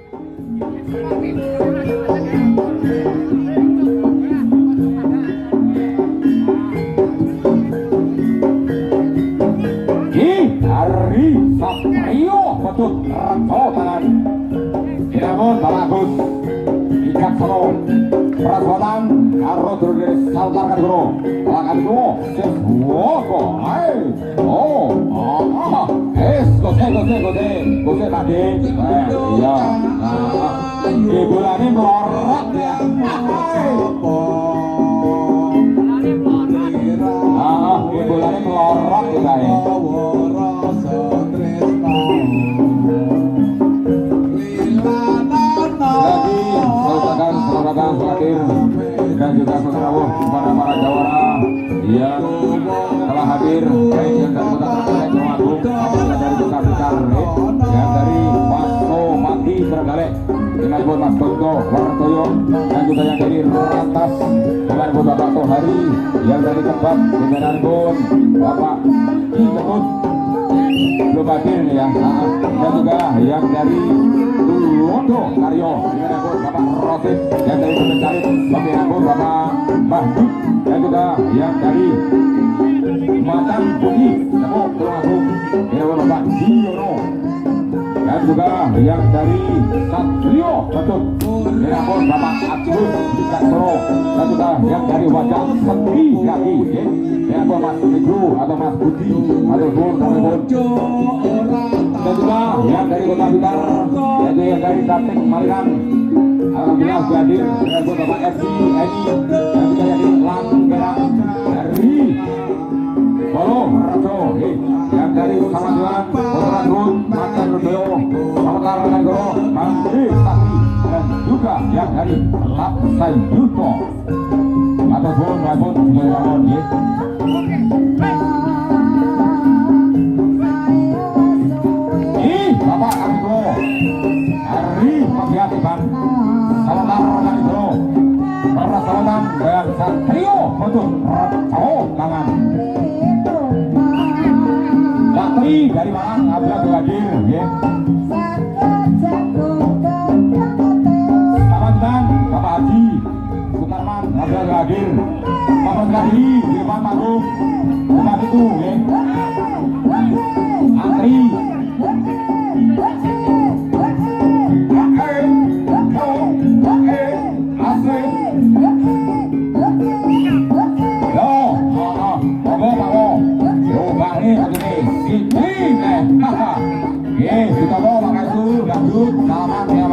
Hari Satrio Betut Reto tangan Namun Bapak Agus Ikat Sono Praswadan Karo Durdes Saltar Kadgoro Lakan Duo Ses Woko Hai Oh Gose tadi iya Ibu Lani melorot ya Ibu Lani melorot kita ya Selamat hadir dan juga saudara kepada para jawara yang telah hadir baik yang dari Kota Agung dari Kota Besar yang dari Paso Mati Sergale dengan Ibu Mas Toto Wartoyo dan juga yang dari Rantas dengan Ibu Bapak Tohari yang dari Kebab dengan Pun Bapak Iketut belum hadir ya dan juga yang dari Londo Karyo dengan Ibu Bapak Rosid yang dari Mencari dengan Ibu Bapak Mahmud dan juga yang dari Matan Budi Ibu Tuagung dengan Bapak Diono dan juga yang dari Satrio Betut dengan Ibu Bapak Agus Dikansoro dan juga yang dari wajah Segi Gagi dengan Ibu Mas Ibu atau Mas Budi atau Bun dan juga yang dari Kota Blitar yaitu yang dari Datik Marinan alhamdulillah hadir dengan Bapak Edi dan juga yang dari Langgerak dari Bolo Rajo yang dari Samadjuan Kota Run Matan Rudoyo Samakar Nagoro Manggi Sakti dan juga yang dari Lapsai Yuto ataupun maupun Jayawan Bapak Abdul hari Pembiatiban Salam Abdul Perasalaman dan Satrio Betut Reto tangan Satri dari Malang Abdul hadir ya Salam Bapak Haji Sukarman Abdul hadir Bapak Kadiri Firman Marum Bapak itu ya Antri kita mau pakai itu dangdut salaman ya